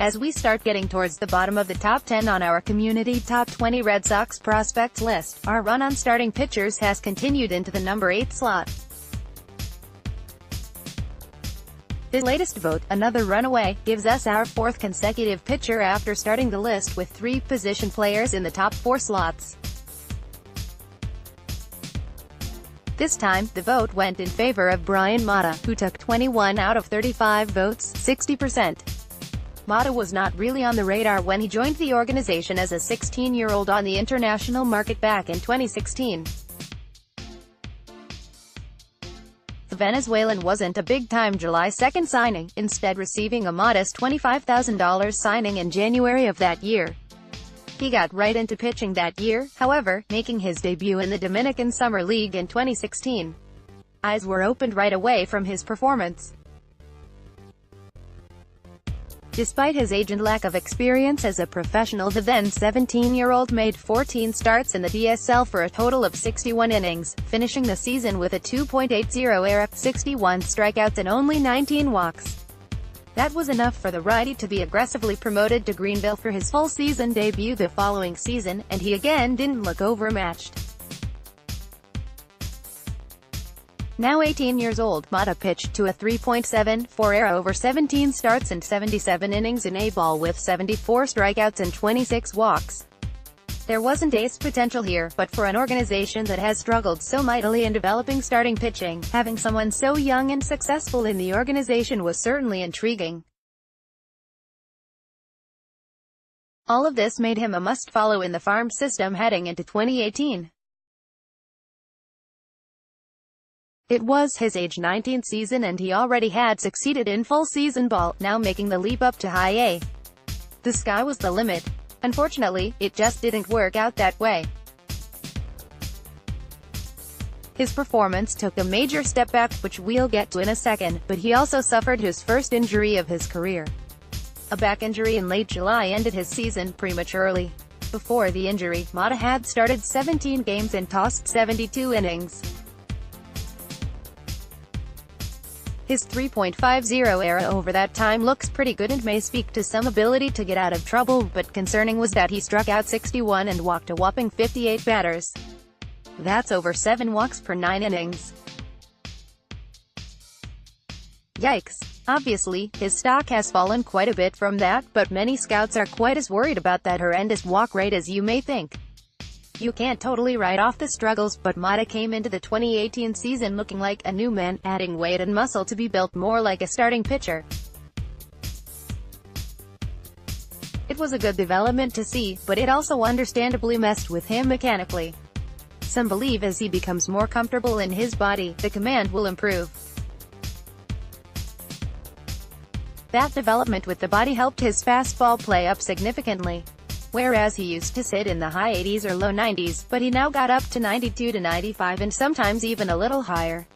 as we start getting towards the bottom of the top 10 on our community top 20 Red Sox prospects list, our run on starting pitchers has continued into the number 8 slot. This latest vote, another runaway, gives us our 4th consecutive pitcher after starting the list with 3 position players in the top 4 slots. This time, the vote went in favor of Bryan Mata, who took 21 out of 35 votes, 60%. Mata was not really on the radar when he joined the organization as a 16-year-old on the international market back in 2016. The Venezuelan wasn't a big-time July 2 signing, instead receiving a modest $25,000 signing in January of that year. He got right into pitching that year, however, making his debut in the Dominican Summer League in 2016. Eyes were opened right away from his performance. Despite his age and lack of experience as a professional, the then 17-year-old made 14 starts in the DSL for a total of 61 innings, finishing the season with a 2.80 ERA, 61 strikeouts and only 19 walks. That was enough for the righty to be aggressively promoted to Greenville for his full season debut the following season, and he again didn't look overmatched. Now 18 years old, Mata pitched to a 3.74 ERA over 17 starts and 77 innings in A-ball with 74 strikeouts and 26 walks. There wasn't ace potential here, but for an organization that has struggled so mightily in developing starting pitching, having someone so young and successful in the organization was certainly intriguing. All of this made him a must-follow in the farm system heading into 2018. It was his age 19th season and he already had succeeded in full season ball, now making the leap up to high A. The sky was the limit. Unfortunately, it just didn't work out that way. His performance took a major step back, which we'll get to in a second, but he also suffered his first injury of his career. A back injury in late July ended his season prematurely. Before the injury, Mata had started 17 games and tossed 72 innings. His 3.50 ERA over that time looks pretty good and may speak to some ability to get out of trouble, but concerning was that he struck out 61 and walked a whopping 58 batters. That's over 7 walks per 9 innings. Yikes. Obviously, his stock has fallen quite a bit from that, but many scouts are quite as worried about that horrendous walk rate as you may think. You can't totally write off the struggles, but Mata came into the 2018 season looking like a new man, adding weight and muscle to be built more like a starting pitcher. It was a good development to see, but it also understandably messed with him mechanically. Some believe as he becomes more comfortable in his body, the command will improve. That development with the body helped his fastball play up significantly. Whereas he used to sit in the high 80s or low 90s, but he now got up to 92 to 95 and sometimes even a little higher.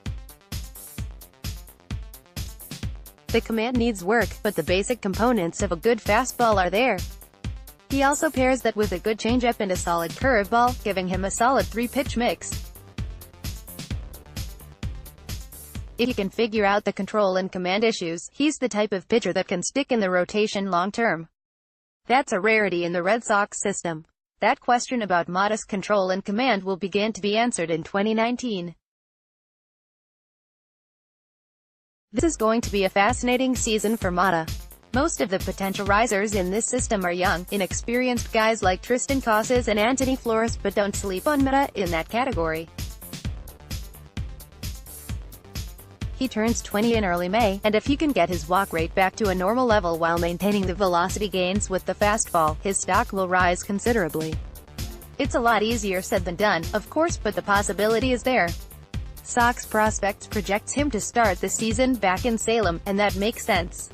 The command needs work, but the basic components of a good fastball are there. He also pairs that with a good changeup and a solid curveball, giving him a solid 3-pitch mix. If you can figure out the control and command issues, he's the type of pitcher that can stick in the rotation long-term. That's a rarity in the Red Sox system. That question about Mata's control and command will begin to be answered in 2019. This is going to be a fascinating season for Mata. Most of the potential risers in this system are young, inexperienced guys like Tristan Casas and Anthony Flores, but don't sleep on Mata in that category. He turns 20 in early May, and if he can get his walk rate back to a normal level while maintaining the velocity gains with the fastball, his stock will rise considerably. It's a lot easier said than done, of course, but the possibility is there. Sox Prospects projects him to start the season back in Salem, and that makes sense.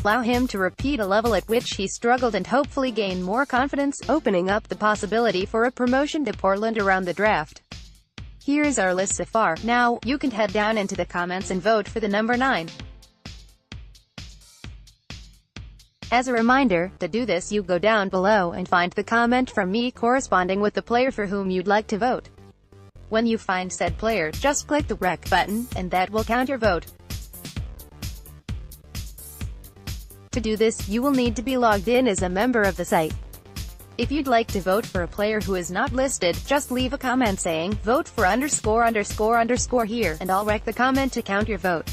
Allow him to repeat a level at which he struggled and hopefully gain more confidence, opening up the possibility for a promotion to Portland around the draft. Here is our list so far. Now, you can head down into the comments and vote for the number 9. As a reminder, to do this you go down below and find the comment from me corresponding with the player for whom you'd like to vote. When you find said player, just click the rec button, and that will count your vote. To do this, you will need to be logged in as a member of the site. If you'd like to vote for a player who is not listed, just leave a comment saying, "Vote for ____ here," and I'll rec the comment to count your vote.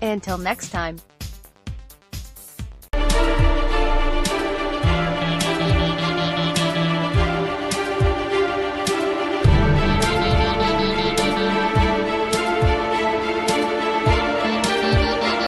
Until next time.